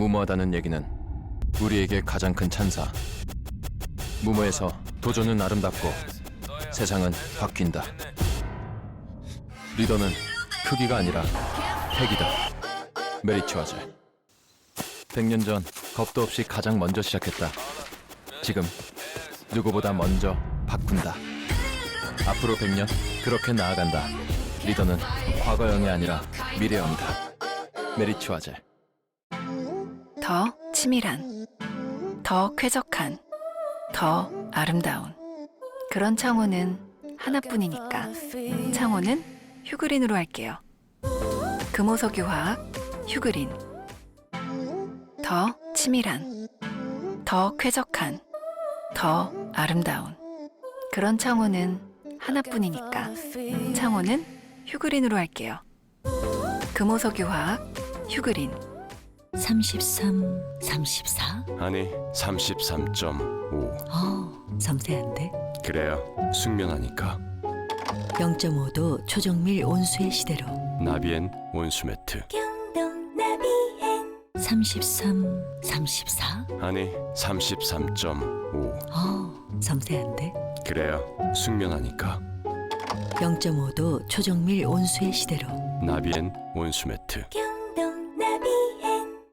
무모하다는 얘기는 우리에게 가장 큰 찬사. 무모해서 도전은 아름답고 세상은 바뀐다. 리더는 크기가 아니라 핵이다. 메리츠와즈. 100년 전 겁도 없이 가장 먼저 시작했다. 지금 누구보다 먼저 바꾼다. 앞으로 100년 그렇게 나아간다. 리더는 과거형이 아니라 미래형이다. 메리츠와즈. 더 치밀한, 더 쾌적한, 더 아름다운 그런 창호는 하나뿐이니까 창호는 휴그린으로 할게요. 금호석유화학 휴그린. 더 치밀한, 더 쾌적한, 더 아름다운 그런 창호는 하나뿐이니까 창호는 휴그린으로 할게요. 금호석유화학 휴그린. 33, 34? 아니 33.5. 섬세한데? 그래야 숙면하니까. 0.5도 초정밀 온수의 시대로 나비엔 온수 매트. 경동 나비엔 33, 34? 아니 33.5. 섬세한데? 그래야 숙면하니까. 0.5도 초정밀 온수의 시대로 나비엔 온수 매트. 경동 나비엔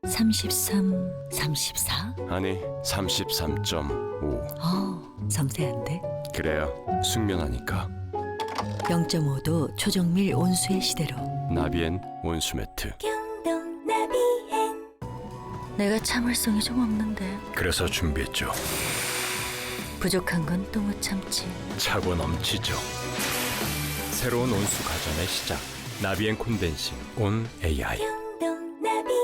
33, 34? 아니 33.5. 섬세한데? 그래야 숙면하니까. 0.5도 초정밀 온수의 시대로 나비엔 온수 매트. 경동 나비엔 내가 참을성이 좀 없는데 그래서 준비했죠. 부족한 건 또 못 참지. 차고 넘치죠. 새로운 온수 가전의 시작. 나비엔 콘덴싱 온 AI. 경동 나비엔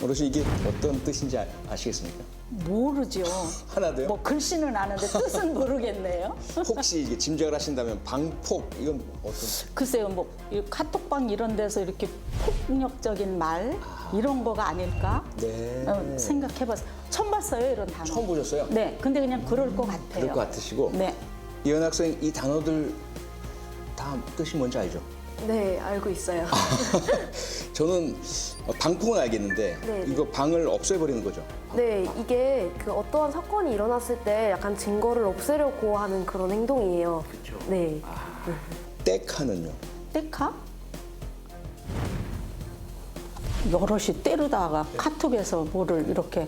어르신 이게 어떤 뜻인지 아시겠습니까? 모르죠. 하나도요? 뭐 글씨는 아는데 뜻은 모르겠네요. 혹시 이게 짐작을 하신다면 방폭 이건 어떤? 글쎄요, 뭐 이 카톡방 이런 데서 이렇게 폭력적인 말 이런 거가 아닐까? 네. 생각해봤어요. 처음 봤어요, 이런 단어. 처음 보셨어요? 네, 근데 그냥 그럴 것 같아요. 그럴 것 같으시고. 네. 이현 학생 이 단어들 다 뜻이 뭔지 알죠? 네, 알고 있어요. 저는 방폭은 알겠는데 네. 이거 방을 없애버리는 거죠. 네, 이게 그 어떠한 사건이 일어났을 때 약간 증거를 없애려고 하는 그런 행동이에요. 그렇죠. 네. 떼카는요? 떼카? 여럿이 때르다가 카톡에서 뭐를 이렇게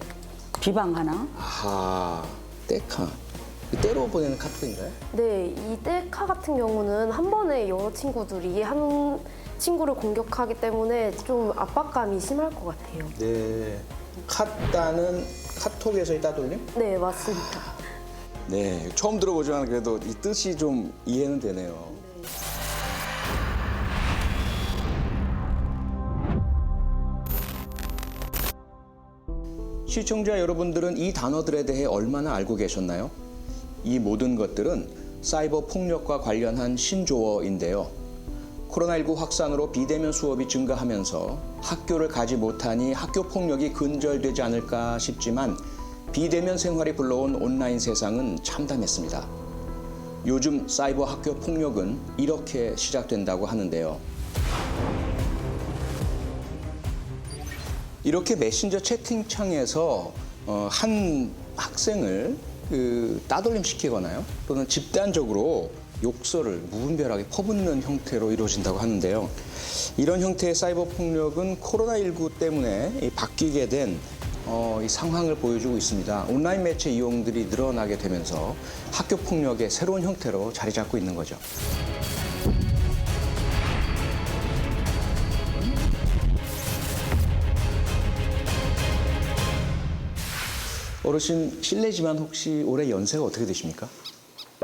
비방하나? 아하, 떼카. 때로 보내는 카톡인가요? 네, 이 떼카 같은 경우는 한 번에 여러 친구들이 한 친구를 공격하기 때문에 좀 압박감이 심할 것 같아요. 네. 카따는 카톡에서의 따돌림? 네, 맞습니다. 네, 처음 들어보지만 그래도 이 뜻이 좀 이해는 되네요. 시청자 여러분들은 이 단어들에 대해 얼마나 알고 계셨나요? 이 모든 것들은 사이버 폭력과 관련한 신조어인데요. 코로나19 확산으로 비대면 수업이 증가하면서 학교를 가지 못하니 학교 폭력이 근절되지 않을까 싶지만 비대면 생활이 불러온 온라인 세상은 참담했습니다. 요즘 사이버 학교 폭력은 이렇게 시작된다고 하는데요. 이렇게 메신저 채팅창에서 한 학생을 따돌림 시키거나요, 또는 집단적으로 욕설을 무분별하게 퍼붓는 형태로 이루어진다고 하는데요. 이런 형태의 사이버 폭력은 코로나19 때문에 바뀌게 된 이 상황을 보여주고 있습니다. 온라인 매체 이용들이 늘어나게 되면서 학교 폭력의 새로운 형태로 자리 잡고 있는 거죠. 어르신 실례지만 혹시 올해 연세가 어떻게 되십니까?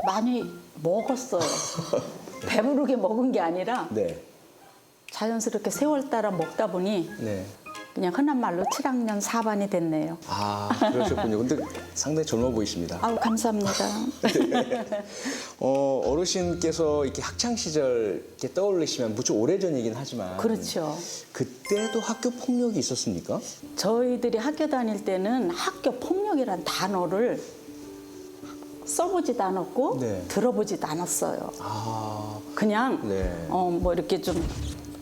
많이 먹었어요. 배부르게 먹은 게 아니라 네. 자연스럽게 세월 따라 먹다 보니 네. 그냥 흔한 말로 7학년 4반이 됐네요. 아, 그러셨군요. 근데 상당히 젊어 보이십니다. 아우 감사합니다. 어르신께서 이렇게 학창 시절 이렇게 떠올리시면 무척 오래전이긴 하지만 그렇죠. 그때도 학교 폭력이 있었습니까? 저희들이 학교 다닐 때는 학교 폭력이란 단어를 써보지도 않았고 네. 들어보지도 않았어요. 아, 그냥 네. 뭐 이렇게 좀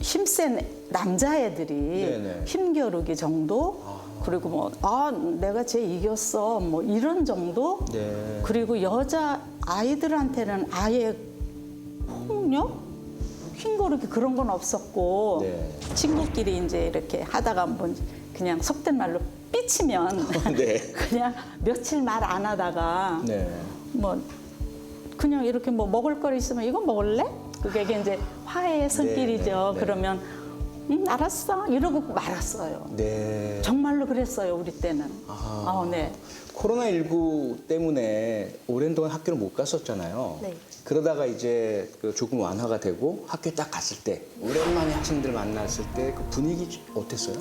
힘센 남자애들이 네네. 힘겨루기 정도 그리고 뭐 내가 쟤 이겼어 뭐 이런 정도 네. 그리고 여자 아이들한테는 아예 폭력 힘겨루기 그런 건 없었고 네. 친구끼리 이제 이렇게 하다가 뭐 그냥 속된 말로 삐치면 네. 그냥 며칠 말 안 하다가 네. 뭐 그냥 이렇게 뭐 먹을 거리 있으면 이거 먹을래? 그게 이제 화해의 손길이죠. 네. 그러면 알았어 이러고 말았어요. 네. 정말로 그랬어요 우리 때는. 아하. 네. 코로나19 때문에 오랜 동안 학교를 못 갔었잖아요. 네. 그러다가 이제 그 조금 완화가 되고 학교에 딱 갔을 때 오랜만에 학생들 만났을 때 그 분위기 어땠어요?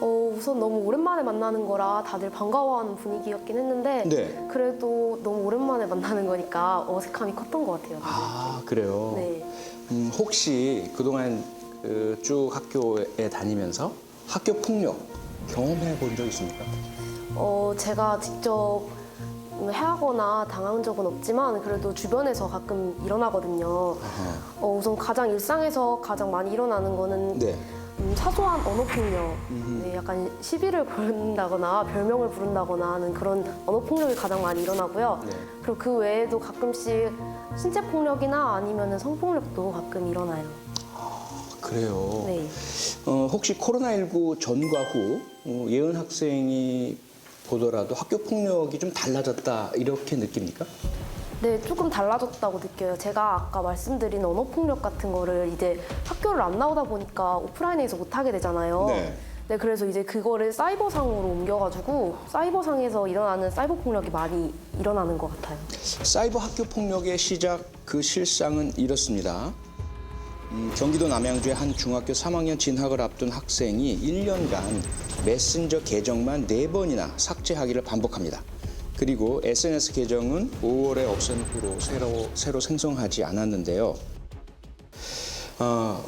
우선 너무 오랜만에 만나는 거라 다들 반가워하는 분위기였긴 했는데 네. 그래도 너무 오랜만에 만나는 거니까 어색함이 컸던 것 같아요. 아, 그래요? 네. 혹시 그동안 쭉 학교에 다니면서 학교 폭력 경험해 본 적 있습니까? 제가 직접 해하거나 당한 적은 없지만 그래도 주변에서 가끔 일어나거든요. 우선 가장 일상에서 가장 많이 일어나는 거는 네. 사소한 언어폭력, 네, 약간 시비를 걸는다거나 별명을 부른다거나 하는 그런 언어폭력이 가장 많이 일어나고요. 네. 그리고 그 외에도 가끔씩 신체폭력이나 아니면 성폭력도 가끔 일어나요. 그래요. 네. 혹시 코로나19 전과 후 예은 학생이 보더라도 학교 폭력이 좀 달라졌다 이렇게 느낍니까? 네, 조금 달라졌다고 느껴요. 제가 아까 말씀드린 언어폭력 같은 거를 이제 학교를 안 나오다 보니까 오프라인에서 못 하게 되잖아요. 네. 네, 그래서 이제 그거를 사이버상으로 옮겨가지고 사이버상에서 일어나는 사이버 폭력이 많이 일어나는 것 같아요. 사이버 학교 폭력의 시작 그 실상은 이렇습니다. 경기도 남양주의 한 중학교 3학년 진학을 앞둔 학생이 1년간 메신저 계정만 4번이나 삭제하기를 반복합니다. 그리고 SNS 계정은 5월에 없앤 후로 새로 생성하지 않았는데요.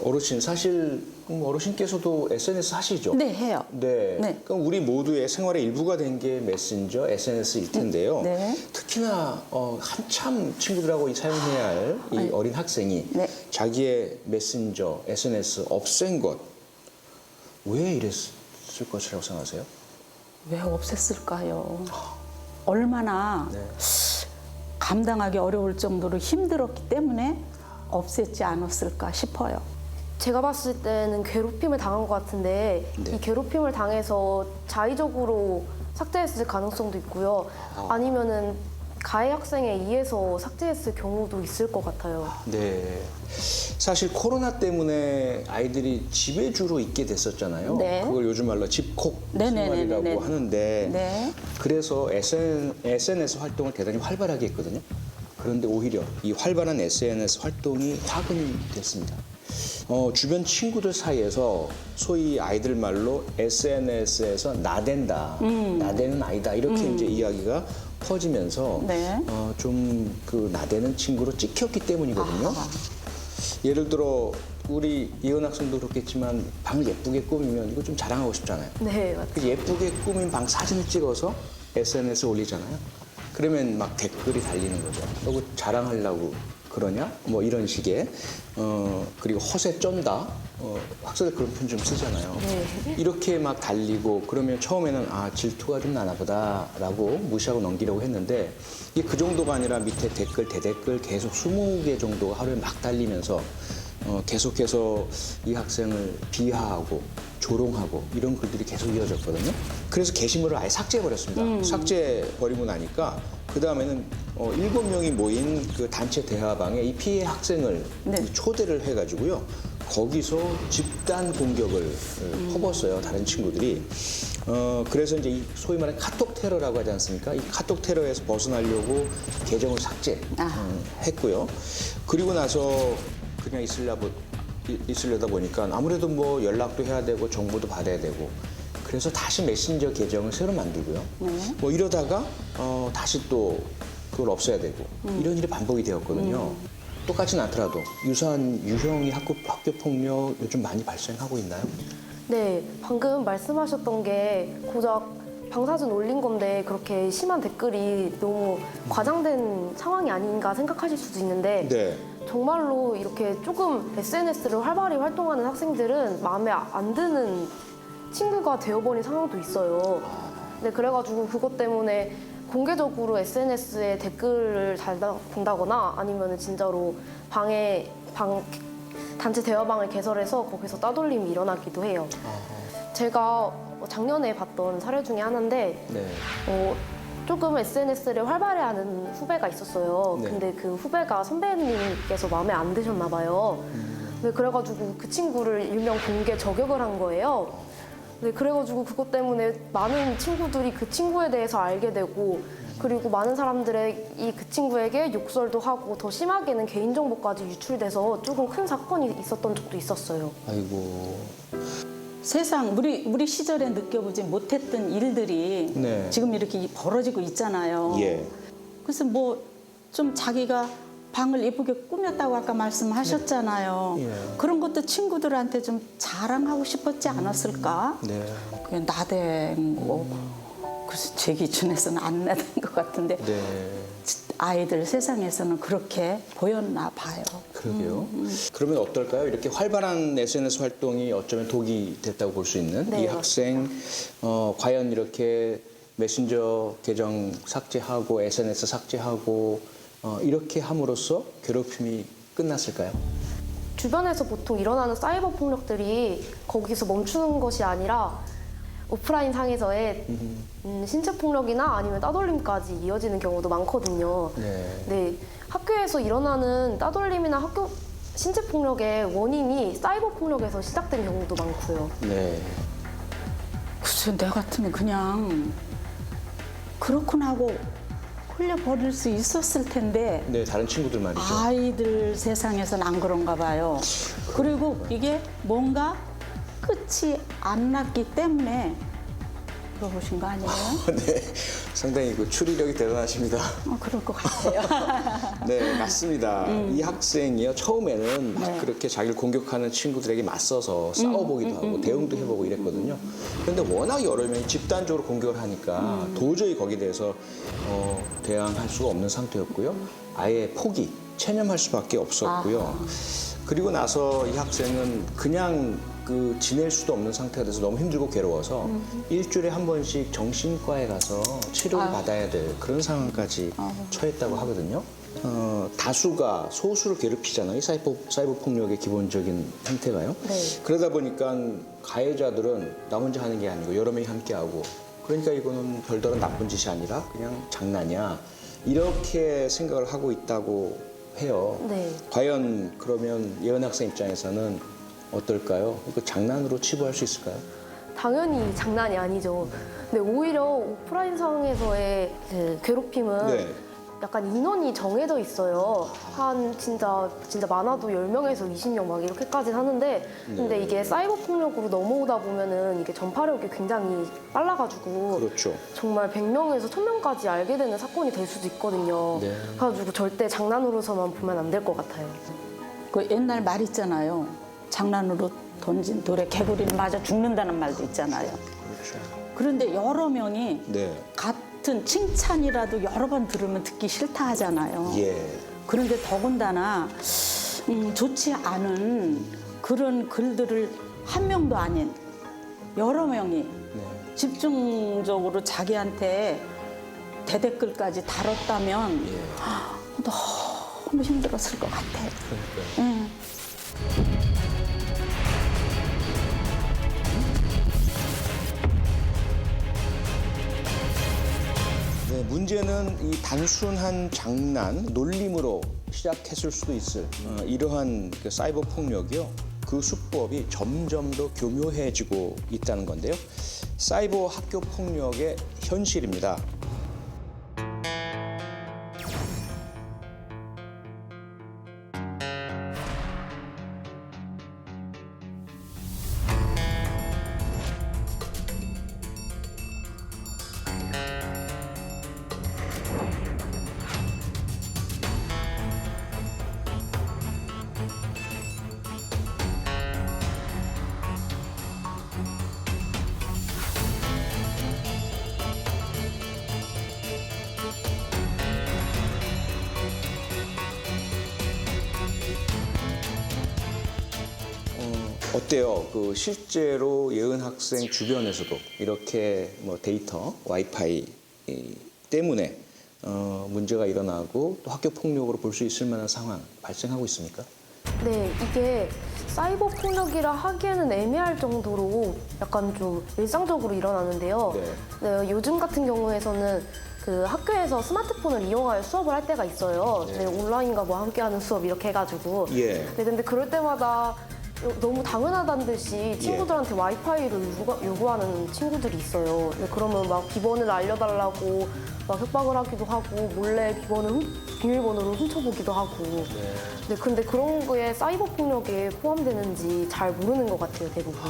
어르신, 사실 어르신께서도 SNS 하시죠? 네, 해요. 네. 네. 그럼 우리 모두의 생활의 일부가 된 게 메신저, SNS일 텐데요. 네. 특히나 한참 친구들하고 사용해야 할 이 어린 학생이 네. 자기의 메신저, SNS 없앤 것, 왜 이랬을 것이라고 생각하세요? 왜 없앴을까요? 얼마나 네. 감당하기 어려울 정도로 힘들었기 때문에 없앴지 않았을까 싶어요. 제가 봤을 때는 괴롭힘을 당한 것 같은데 네. 이 괴롭힘을 당해서 자의적으로 삭제했을 가능성도 있고요. 아니면은 가해 학생에 의해서 삭제했을 경우도 있을 것 같아요. 네. 사실 코로나 때문에 아이들이 집에 주로 있게 됐었잖아요. 네. 그걸 요즘 말로 집콕 네네네네네. 생활이라고 하는데 네. 그래서 SNS 활동을 대단히 활발하게 했거든요. 그런데 오히려 이 활발한 SNS 활동이 화근됐습니다. 주변 친구들 사이에서 소위 아이들 말로 SNS에서 나댄다, 나대는 아이다 이렇게 이제 이야기가 퍼지면서 네. 좀 그 나대는 친구로 찍혔기 때문이거든요. 예를 들어 우리 예은 학생도 그렇겠지만 방을 예쁘게 꾸미면 이거 좀 자랑하고 싶잖아요. 네, 맞아요. 그 예쁘게 꾸민 방 사진을 찍어서 SNS에 올리잖아요. 그러면 막 댓글이 달리는 거죠. 너 자랑하려고 그러냐? 뭐 이런 식의 그리고 허세 쩐다. 학생들 그런 표현 좀 쓰잖아요. 네. 이렇게 막 달리고 그러면 처음에는 질투가 좀 나나 보다라고 무시하고 넘기려고 했는데 이게 그 정도가 아니라 밑에 댓글, 대댓글 계속 20개 정도가 하루에 막 달리면서 계속해서 이 학생을 비하하고 조롱하고 이런 글들이 계속 이어졌거든요. 그래서 게시물을 아예 삭제해버렸습니다. 삭제해버리고 나니까 그 다음에는 7명이 모인 그 단체 대화방에 이 피해 학생을 네. 초대를 해가지고요. 거기서 집단 공격을 퍼붓어요. 다른 친구들이. 그래서 이제 이 소위 말하는 카톡 테러라고 하지 않습니까? 이 카톡 테러에서 벗어나려고 계정을 삭제했고요. 그리고 나서 그냥 있으려다 보니까 아무래도 뭐 연락도 해야 되고 정보도 받아야 되고 그래서 다시 메신저 계정을 새로 만들고요. 뭐 이러다가 다시 또 그걸 없애야 되고 이런 일이 반복이 되었거든요. 똑같진 않더라도 유사한 유형의 학교 폭력 요즘 많이 발생하고 있나요? 네, 방금 말씀하셨던 게 고작 방사진 올린 건데 그렇게 심한 댓글이 너무 과장된 상황이 아닌가 생각하실 수도 있는데 네. 정말로 이렇게 조금 SNS를 활발히 활동하는 학생들은 마음에 안 드는 친구가 되어버린 상황도 있어요. 네, 그래가지고 그것 때문에 공개적으로 SNS에 댓글을 달다거나 아니면 진짜로 단체 대화방을 개설해서 거기서 따돌림이 일어나기도 해요. 제가 작년에 봤던 사례 중에 하나인데 네. 조금 SNS를 활발히하는 후배가 있었어요. 네. 근데 그 후배가 선배님께서 마음에 안 드셨나 봐요. 네, 그래가지고 그 친구를 일명 공개 저격을 한 거예요. 네, 그래가지고 그것 때문에 많은 친구들이 그 친구에 대해서 알게 되고 그리고 많은 사람들이 그 친구에게 욕설도 하고 더 심하게는 개인정보까지 유출돼서 조금 큰 사건이 있었던 적도 있었어요. 아이고. 세상 우리 시절에 느껴보지 못했던 일들이 네. 지금 이렇게 벌어지고 있잖아요. 예. 그래서 뭐 좀 자기가 방을 예쁘게 꾸몄다고 아까 말씀하셨잖아요. 예. 그런 것도 친구들한테 좀 자랑하고 싶었지 않았을까? 네. 그냥 나댄 거. 그래서 제 기준에서는 안 나댄 것 같은데 네. 아이들 세상에서는 그렇게 보였나 봐요. 그러게요. 그러면 어떨까요? 이렇게 활발한 SNS 활동이 어쩌면 독이 됐다고 볼 수 있는 네, 이 학생, 과연 이렇게 메신저 계정 삭제하고 SNS 삭제하고 이렇게 함으로써 괴롭힘이 끝났을까요? 주변에서 보통 일어나는 사이버 폭력들이 거기서 멈추는 것이 아니라 오프라인 상에서의 신체 폭력이나 아니면 따돌림까지 이어지는 경우도 많거든요. 네. 네, 학교에서 일어나는 따돌림이나 신체 폭력의 원인이 사이버 폭력에서 시작된 경우도 많고요. 네. 글쎄 내 같으면 그냥 그렇구나 하고 흘려버릴 수 있었을 텐데 네, 다른 친구들 말이죠. 아이들 세상에서는 안 그런가 봐요. 그리고 이게 뭔가 끝이 안 났기 때문에 물어보신 거 아니에요? 네, 상당히 그 추리력이 대단하십니다. 그럴 것 같아요. 네, 맞습니다. 이 학생이요 처음에는 막 네. 그렇게 자기를 공격하는 친구들에게 맞서서 싸워보기도 하고 대응도 해보고 이랬거든요. 그런데 워낙 여러 명이 집단적으로 공격을 하니까 도저히 거기에 대해서 대항할 수가 없는 상태였고요. 아예 포기, 체념할 수밖에 없었고요. 그리고 나서 이 학생은 그냥 지낼 수도 없는 상태가 돼서 너무 힘들고 괴로워서 일주일에 한 번씩 정신과에 가서 치료를 받아야 될 그런 상황까지 처했다고 하거든요. 다수가 소수를 괴롭히잖아요. 이 사이버 폭력의 기본적인 형태가요. 네. 그러다 보니까 가해자들은 나 혼자 하는 게 아니고 여러 명이 함께 하고 그러니까 이거는 별다른 나쁜 짓이 아니라 그냥 장난이야. 이렇게 생각을 하고 있다고 해요. 네. 과연 그러면 예은 학생 입장에서는 어떨까요? 이거 장난으로 치부할 수 있을까요? 당연히 장난이 아니죠. 근데 오히려 오프라인 상에서의 그 괴롭힘은 네. 약간 인원이 정해져 있어요. 한 진짜 많아도 10명에서 20명 막 이렇게까지 하는데 근데 이게 사이버 폭력으로 넘어오다 보면은 이게 전파력이 굉장히 빨라가지고 그렇죠. 정말 100명에서 1000명까지 알게 되는 사건이 될 수도 있거든요. 네. 그래가지고 절대 장난으로서만 보면 안 될 것 같아요. 그 옛날 말 있잖아요. 장난으로 던진 돌에 개구리는 맞아 죽는다는 말도 있잖아요. 그렇죠. 그런데 여러 명이 네. 같은 칭찬이라도 여러 번 들으면 듣기 싫다 하잖아요. 예. 그런데 더군다나 좋지 않은 그런 글들을 한 명도 아닌 여러 명이 네. 집중적으로 자기한테 대댓글까지 달았다면 예. 너무 힘들었을 것 같아요. 그러니까요. 네, 문제는 이 단순한 장난, 놀림으로 시작했을 수도 있을 이러한 그 사이버 폭력이요. 그 수법이 점점 더 교묘해지고 있다는 건데요. 사이버 학교 폭력의 현실입니다. 어때요? 그 실제로 예은 학생 주변에서도 이렇게 뭐 데이터, 와이파이 때문에 문제가 일어나고 또 학교 폭력으로 볼 수 있을 만한 상황 발생하고 있습니까? 네, 이게 사이버 폭력이라 하기에는 애매할 정도로 약간 좀 일상적으로 일어나는데요. 네, 요즘 같은 경우에서는 그 학교에서 스마트폰을 이용하여 수업을 할 때가 있어요. 네, 온라인과 뭐 함께하는 수업 이렇게 해가지고. 예. 네, 근데 그럴 때마다 너무 당연하다는 듯이 친구들한테 와이파이를 요구하는 친구들이 있어요. 네, 그러면 막 비번을 알려달라고 막 협박을 하기도 하고 몰래 비밀번호를 훔쳐보기도 하고. 네, 근데 그런 거에 사이버 폭력에 포함되는지 잘 모르는 것 같아요, 대부분.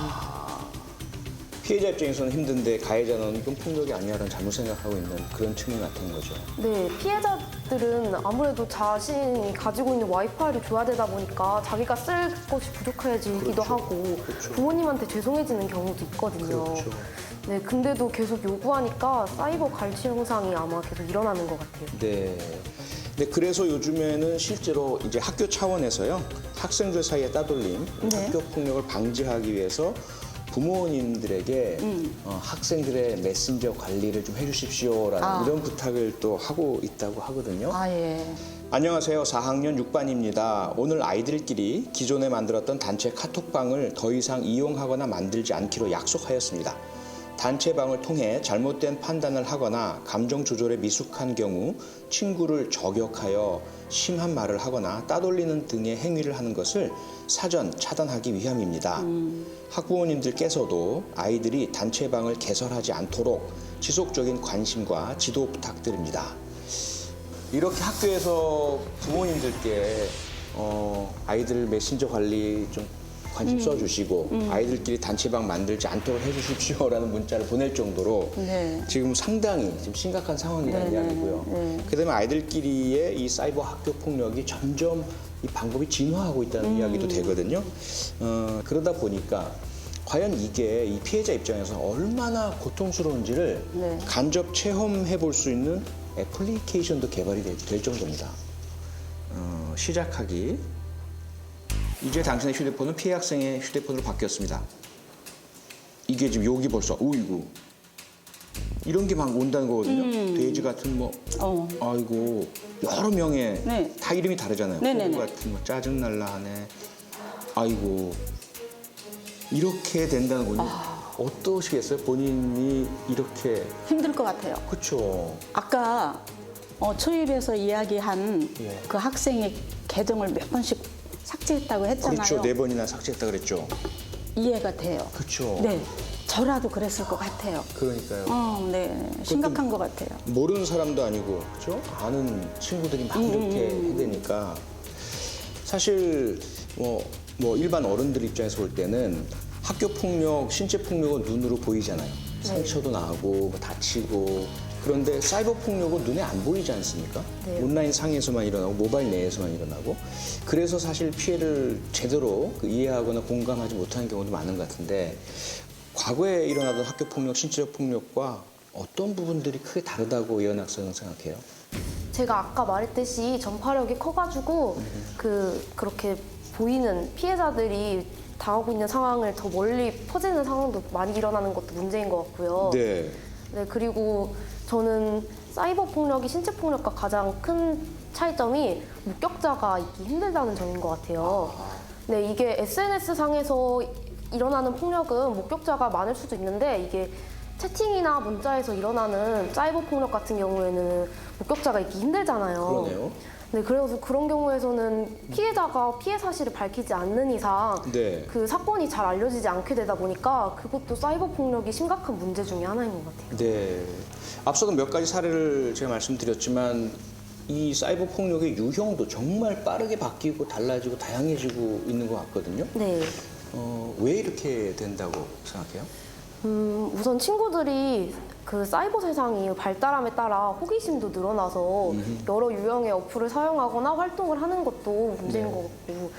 피해자 입장에서는 힘든데 가해자는 이건 폭력이 아니야라는 잘못 생각하고 있는 그런 측면이 나타난 거죠. 네, 피해자들은 아무래도 자신이 가지고 있는 와이파이를 줘야 되다 보니까 자기가 쓸 것이 부족해지기도 하고 부모님한테 죄송해지는 경우도 있거든요. 네, 근데도 계속 요구하니까 사이버 갈취 현상이 아마 계속 일어나는 것 같아요. 네. 네, 그래서 요즘에는 실제로 이제 학교 차원에서요, 학생들 사이에 따돌림, 학교 폭력을 방지하기 위해서 부모님들에게 학생들의 메신저 관리를 좀 해주십시오라는 이런 부탁을 또 하고 있다고 하거든요. 아, 예. 안녕하세요. 4학년 6반입니다. 오늘 아이들끼리 기존에 만들었던 단체 카톡방을 더 이상 이용하거나 만들지 않기로 약속하였습니다. 단체방을 통해 잘못된 판단을 하거나 감정 조절에 미숙한 경우 친구를 저격하여 심한 말을 하거나 따돌리는 등의 행위를 하는 것을 사전 차단하기 위함입니다. 학부모님들께서도 아이들이 단체방을 개설하지 않도록 지속적인 관심과 지도 부탁드립니다. 이렇게 학교에서 부모님들께 아이들 메신저 관리 좀 관심 써주시고 아이들끼리 단체방 만들지 않도록 해주십시오라는 문자를 보낼 정도로 네. 지금 상당히 지금 심각한 상황이라는 이야기고요. 그다음에 아이들끼리의 이 사이버 학교 폭력이 점점 이 방법이 진화하고 있다는 이야기도 되거든요. 그러다 보니까 과연 이게 이 피해자 입장에서 얼마나 고통스러운지를 간접 체험해 볼 수 있는 애플리케이션도 개발이 될 정도입니다. 시작하기. 이제 당신의 휴대폰은 피해 학생의 휴대폰으로 바뀌었습니다. 이게 지금 여기 벌써 오이고 이런 게 막 온다는 거거든요. 돼지 같은 뭐 아이고 여러 명의 네. 다 이름이 다르잖아요. 네네네. 호구 같은 뭐 짜증날라 하네. 아이고 이렇게 된다는 거니 어떠시겠어요? 본인이 이렇게 힘들 것 같아요. 그렇죠. 아까 초입에서 이야기한 예. 그 학생의 계정을 몇 번씩 삭제했다고 했잖아요. 그렇죠. 4번이나 삭제했다 그랬죠. 이해가 돼요. 그렇죠. 네, 저라도 그랬을 것 같아요. 그러니까요. 네, 심각한 것 같아요. 모르는 사람도 아니고 그렇죠? 아는 친구들이 막 이렇게 해대니까 사실 뭐 일반 어른들 입장에서 볼 때는 학교 폭력, 신체 폭력은 눈으로 보이잖아요. 상처도 나고 뭐 다치고 그런데 사이버 폭력은 눈에 안 보이지 않습니까? 네. 온라인 상에서만 일어나고 모바일 내에서만 일어나고 그래서 사실 피해를 제대로 이해하거나 공감하지 못하는 경우도 많은 것 같은데 과거에 일어나던 학교 폭력, 신체적 폭력과 어떤 부분들이 크게 다르다고 예은 학생은 생각해요? 제가 아까 말했듯이 전파력이 커가지고 그렇게 보이는 피해자들이 당하고 있는 상황을 더 멀리 퍼지는 상황도 많이 일어나는 것도 문제인 것 같고요. 네. 네, 그리고 저는 사이버 폭력이 신체 폭력과 가장 큰 차이점이 목격자가 있기 힘들다는 점인 것 같아요. 네, 이게 SNS 상에서 일어나는 폭력은 목격자가 많을 수도 있는데 이게 채팅이나 문자에서 일어나는 사이버 폭력 같은 경우에는 목격자가 있기 힘들잖아요. 그러네요. 네, 그래서 그런 경우에서는 피해자가 피해 사실을 밝히지 않는 이상 네. 그 사건이 잘 알려지지 않게 되다 보니까 그것도 사이버 폭력이 심각한 문제 중에 하나인 것 같아요. 네. 앞서도 몇 가지 사례를 제가 말씀드렸지만 이 사이버 폭력의 유형도 정말 빠르게 바뀌고 달라지고 다양해지고 있는 것 같거든요. 네. 왜 이렇게 된다고 생각해요? 우선 친구들이 그 사이버 세상이 발달함에 따라 호기심도 늘어나서 여러 유형의 어플을 사용하거나 활동을 하는 것도 문제인 것 같고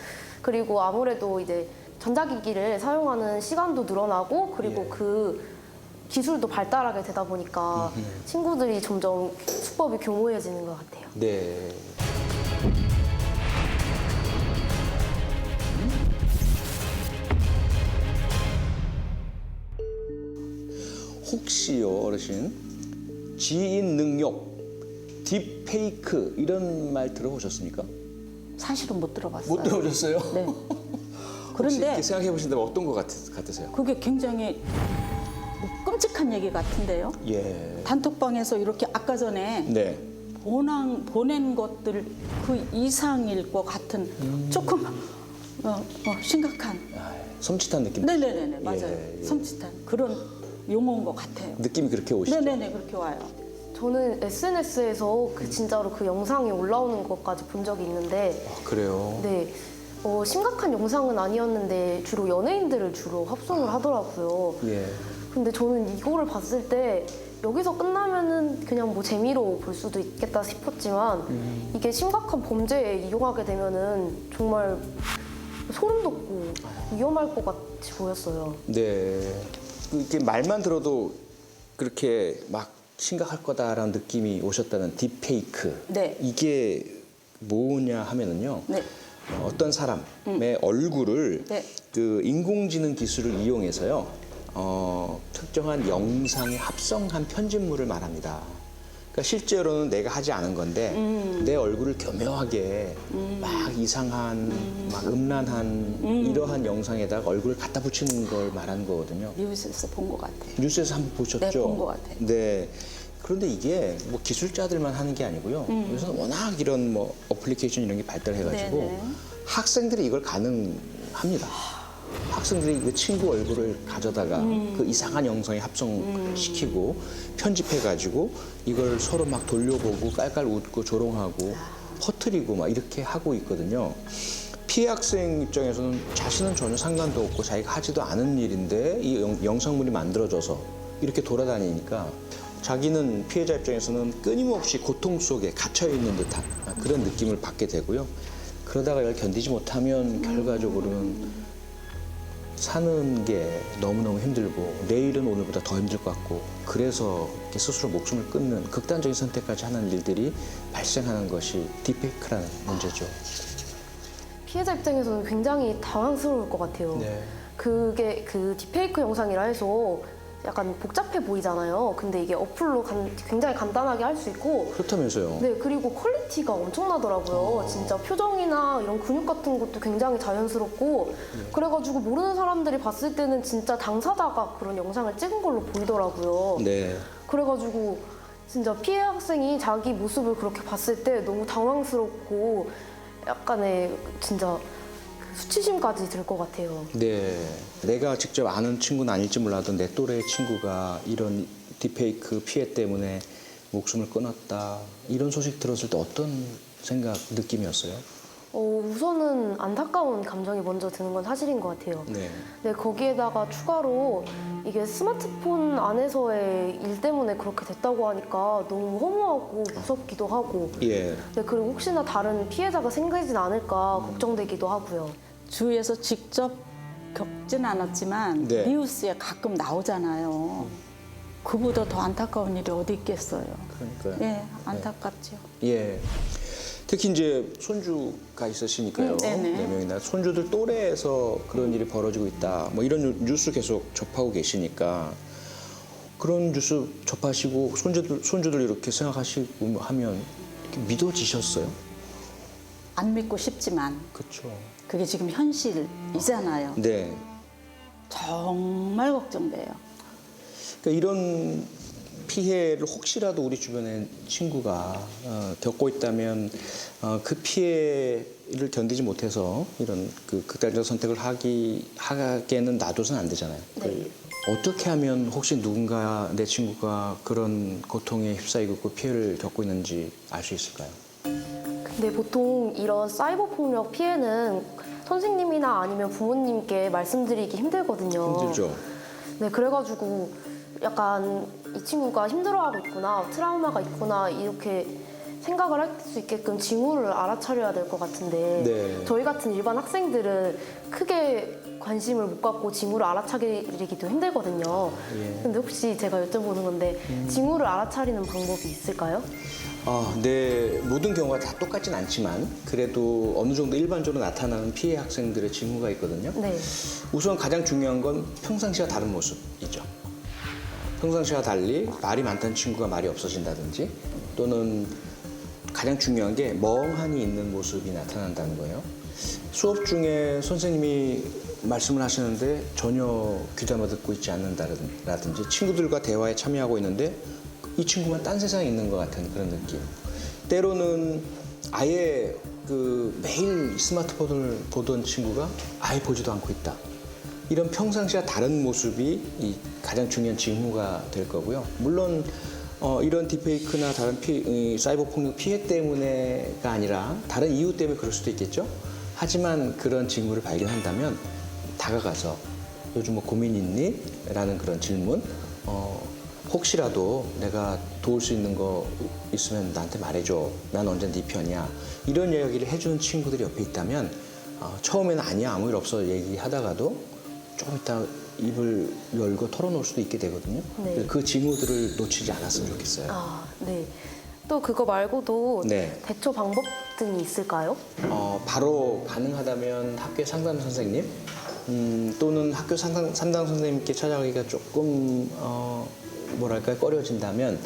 그리고 아무래도 이제 전자기기를 사용하는 시간도 늘어나고 그리고 그 기술도 발달하게 되다 보니까 친구들이 점점 수법이 교모해지는 것 같아요. 네. 혹시요, 어르신, 지인 능욕, 딥페이크 이런 말 들어보셨습니까? 사실은 못 들어봤어요. 못 들어보셨어요? 네. 혹시 그런데 이렇게 생각해 보신다면 어떤 것 같으세요? 그게 굉장히 뭐 끔찍한 얘기 같은데요. 예. 단톡방에서 이렇게 아까 전에 네. 보낸 것들 그 이상일 것 같은 조금 심각한. 섬찟한 느낌. 네네네 맞아요. 예, 예. 섬찟한 그런 용어인 것 같아요. 느낌이 그렇게 오시죠? 네네네 그렇게 와요. 저는 SNS에서 진짜로 그 영상이 올라오는 것까지 본 적이 있는데 아, 그래요? 네. 심각한 영상은 아니었는데 주로 연예인들을 주로 합성을 하더라고요. 예. 근데 저는 이거를 봤을 때 여기서 끝나면은 그냥 뭐 재미로 볼 수도 있겠다 싶었지만 이게 심각한 범죄에 이용하게 되면은 정말 소름 돋고 위험할 것 같이 보였어요. 네. 이렇게 말만 들어도 그렇게 막 심각할 거다라는 느낌이 오셨다는 딥페이크. 네. 이게 뭐냐 하면은요. 네. 어떤 사람의 얼굴을 네. 그 인공지능 기술을 이용해서요. 특정한 영상에 합성한 편집물을 말합니다. 그러니까 실제로는 내가 하지 않은 건데 내 얼굴을 교묘하게 막 이상한, 막 음란한 이러한 영상에다가 얼굴을 갖다 붙이는 걸 말하는 거거든요. 뉴스에서 본 것 같아요. 뉴스에서 한번 보셨죠? 네, 본것 같아요. 네. 그런데 이게 뭐 기술자들만 하는 게 아니고요. 요새는 워낙 이런 뭐 어플리케이션 이런 게 발달해가지고 네네. 학생들이 이걸 가능합니다. 학생들이 그 친구 얼굴을 가져다가 그 이상한 영상에 합성시키고 편집해가지고 이걸 서로 막 돌려보고 깔깔 웃고 조롱하고 퍼뜨리고 막 이렇게 하고 있거든요. 피해 학생 입장에서는 자신은 전혀 상관도 없고 자기가 하지도 않은 일인데 이 영상물이 만들어져서 이렇게 돌아다니니까 자기는 피해자 입장에서는 끊임없이 고통 속에 갇혀있는 듯한 그런 느낌을 받게 되고요. 그러다가 이걸 견디지 못하면 결과적으로는 사는 게 너무너무 힘들고 내일은 오늘보다 더 힘들 것 같고 그래서 이렇게 스스로 목숨을 끊는 극단적인 선택까지 하는 일들이 발생하는 것이 딥페이크라는 문제죠. 피해자 입장에서는 굉장히 당황스러울 것 같아요. 네. 그게 그 딥페이크 영상이라 해서 약간 복잡해 보이잖아요. 근데 이게 어플로 굉장히 간단하게 할 수 있고 그렇다면서요. 네, 그리고 퀄리티가 엄청나더라고요. 진짜 표정이나 이런 근육 같은 것도 굉장히 자연스럽고 그래가지고 모르는 사람들이 봤을 때는 진짜 당사자가 그런 영상을 찍은 걸로 보이더라고요. 네. 그래가지고 진짜 피해 학생이 자기 모습을 그렇게 봤을 때 너무 당황스럽고 약간의 진짜 수치심까지 들 것 같아요. 네. 내가 직접 아는 친구는 아닐지 몰라도 내 또래의 친구가 이런 딥페이크 피해 때문에 목숨을 끊었다. 이런 소식 들었을 때 어떤 생각, 느낌이었어요? 우선은 안타까운 감정이 먼저 드는 건 사실인 것 같아요. 네. 네, 거기에다가 추가로 이게 스마트폰 안에서의 일 때문에 그렇게 됐다고 하니까 너무 허무하고 무섭기도 하고 예. 네, 그리고 혹시나 다른 피해자가 생기진 않을까 걱정되기도 하고요. 주위에서 직접 겪진 않았지만 네. 뉴스에 가끔 나오잖아요. 그보다 더 안타까운 일이 어디 있겠어요. 그러니까요. 네, 안타깝죠. 예. 특히 이제 손주가 있으시니까요. 네네. 네 명이나 손주들 또래에서 그런 일이 벌어지고 있다. 뭐 이런 뉴스 계속 접하고 계시니까 그런 뉴스 접하시고 손주들 이렇게 생각하시고 하면 이렇게 믿어지셨어요? 안 믿고 싶지만 그렇죠. 그게 지금 현실이잖아요. 네. 정말 걱정돼요. 그러니까 이런 피해를 혹시라도 우리 주변에 친구가 겪고 있다면 그 피해를 견디지 못해서 이런 그 극단적 선택을 하게는 놔둬서는 안 되잖아요. 네. 어떻게 하면 혹시 누군가 내 친구가 그런 고통에 휩싸이고 피해를 겪고 있는지 알 수 있을까요? 근데 보통 이런 사이버 폭력 피해는 선생님이나 아니면 부모님께 말씀드리기 힘들거든요. 힘들죠. 네, 그래가지고 약간 이 친구가 힘들어하고 있구나, 트라우마가 있구나 이렇게 생각을 할 수 있게끔 징후를 알아차려야 될 것 같은데 네. 저희 같은 일반 학생들은 크게 관심을 못 갖고 징후를 알아차리기도 힘들거든요. 예. 근데 혹시 제가 여쭤보는 건데 징후를 알아차리는 방법이 있을까요? 네, 모든 경우가 다 똑같진 않지만 그래도 어느 정도 일반적으로 나타나는 피해 학생들의 징후가 있거든요. 네. 우선 가장 중요한 건 평상시와 다른 모습이죠. 평상시와 달리 말이 많다는 친구가 말이 없어진다든지 또는 가장 중요한 게 멍하니 있는 모습이 나타난다는 거예요. 수업 중에 선생님이 말씀을 하시는데 전혀 귀담아 듣고 있지 않는다라든지 친구들과 대화에 참여하고 있는데 이 친구만 딴 세상에 있는 것 같은 그런 느낌. 때로는 아예 매일 스마트폰을 보던 친구가 아예 보지도 않고 있다. 이런 평상시와 다른 모습이 이 가장 중요한 징후가 될 거고요. 물론 이런 딥페이크나 다른 사이버 폭력 피해 때문에가 아니라 다른 이유 때문에 그럴 수도 있겠죠. 하지만 그런 징후를 발견한다면 다가가서 요즘 뭐 고민 있니? 라는 그런 질문, 혹시라도 내가 도울 수 있는 거 있으면 나한테 말해줘. 난 언제나 네 편이야. 이런 이야기를 해주는 친구들이 옆에 있다면 처음에는 아니야 아무 일 없어 얘기하다가도 조금 있다 입을 열고 털어놓을 수도 있게 되거든요. 네. 그 징후들을 놓치지 않았으면 좋겠어요. 아, 네. 또 그거 말고도 네. 대처 방법 등이 있을까요? 바로 가능하다면 학교 상담 선생님 또는 학교 상담 선생님께 찾아가기가 조금 뭐랄까요 꺼려진다면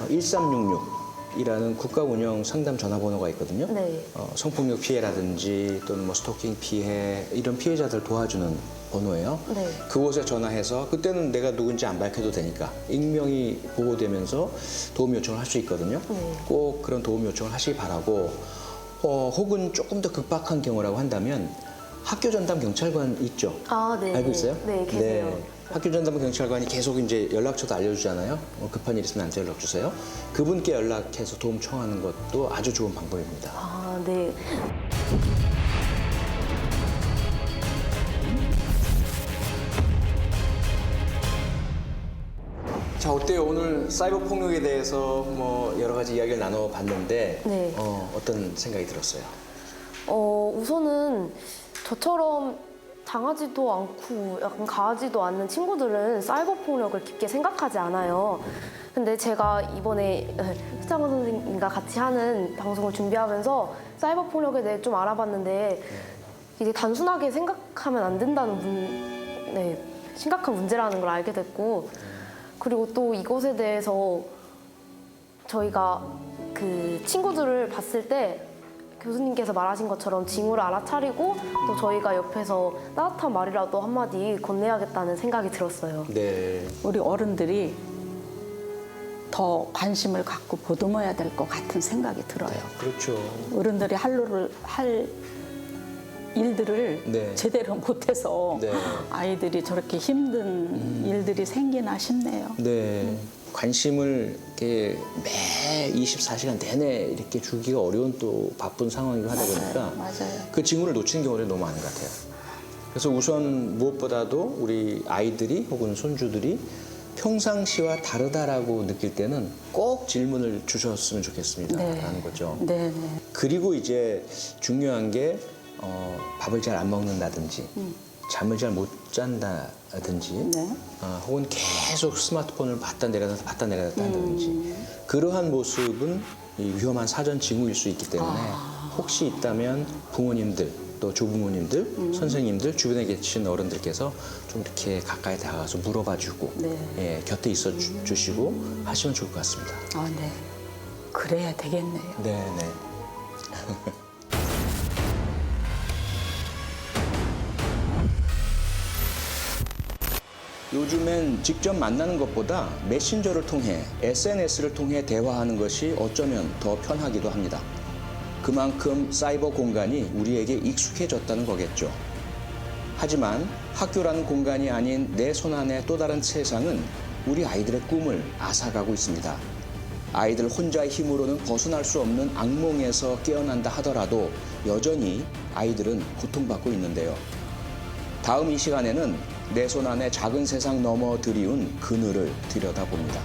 1366이라는 국가 운영 상담 전화번호가 있거든요. 네. 성폭력 피해라든지 또는 뭐 스토킹 피해 이런 피해자들 도와주는 번호예요. 네. 그곳에 전화해서 그때는 내가 누군지 안 밝혀도 되니까 익명이 보호되면서 도움 요청을 할 수 있거든요. 네. 꼭 그런 도움 요청을 하시기 바라고 혹은 조금 더 급박한 경우라고 한다면 학교 전담 경찰관 있죠. 아, 네. 알고 있어요? 네, 계세요. 학교 전담 경찰관이 계속 이제 연락처도 알려주잖아요. 급한 일 있으면 나한테 연락 주세요. 그분께 연락해서 도움 청하는 것도 아주 좋은 방법입니다. 아, 네. 자, 어때요? 오늘 사이버 폭력에 대해서 뭐 여러 가지 이야기를 나눠봤는데 네. 어떤 생각이 들었어요? 우선은 저처럼 당하지도 않고 약간 가하지도 않는 친구들은 사이버 폭력을 깊게 생각하지 않아요. 근데 제가 이번에 수장원 선생님과 같이 하는 방송을 준비하면서 사이버 폭력에 대해 좀 알아봤는데 이게 단순하게 생각하면 안 된다는 심각한 문제라는 걸 알게 됐고, 그리고 또 이것에 대해서 저희가 그 친구들을 봤을 때 교수님께서 말하신 것처럼 징후를 알아차리고 또 저희가 옆에서 따뜻한 말이라도 한마디 건네야겠다는 생각이 들었어요. 네. 우리 어른들이 더 관심을 갖고 보듬어야 될 것 같은 생각이 들어요. 그렇죠. 어른들이 할 일들을 네. 제대로 못해서 네. 아이들이 저렇게 힘든 일들이 생기나 싶네요. 네. 관심을 이렇게 매 24시간 내내 이렇게 주기가 어려운 또 바쁜 상황이고 하다 보니까 맞아요. 그 징후를 놓치는 경우들이 너무 많은 것 같아요. 그래서 우선 무엇보다도 우리 아이들이 혹은 손주들이 평상시와 다르다라고 느낄 때는 꼭 질문을 주셨으면 좋겠습니다라는 거죠. 네, 네. 그리고 이제 중요한 게 밥을 잘 안 먹는다든지 잠을 잘 못 잔다든지 네. 혹은 계속 스마트폰을 봤다 내려다 한다든지 그러한 모습은 이 위험한 사전 징후일 수 있기 때문에 혹시 있다면 부모님들 또 조부모님들 선생님들 주변에 계신 어른들께서 좀 이렇게 가까이 다가가서 물어봐주고 네. 예, 곁에 있어 주시고 하시면 좋을 것 같습니다. 네. 그래야 되겠네요. 네, 네. 요즘엔 직접 만나는 것보다 메신저를 통해 SNS를 통해 대화하는 것이 어쩌면 더 편하기도 합니다. 그만큼 사이버 공간이 우리에게 익숙해졌다는 거겠죠. 하지만 학교라는 공간이 아닌 내 손안의 또 다른 세상은 우리 아이들의 꿈을 앗아가고 있습니다. 아이들 혼자의 힘으로는 벗어날 수 없는 악몽에서 깨어난다 하더라도 여전히 아이들은 고통받고 있는데요. 다음 이 시간에는 내 손안의 작은 세상 너머 드리운 그늘을 들여다봅니다.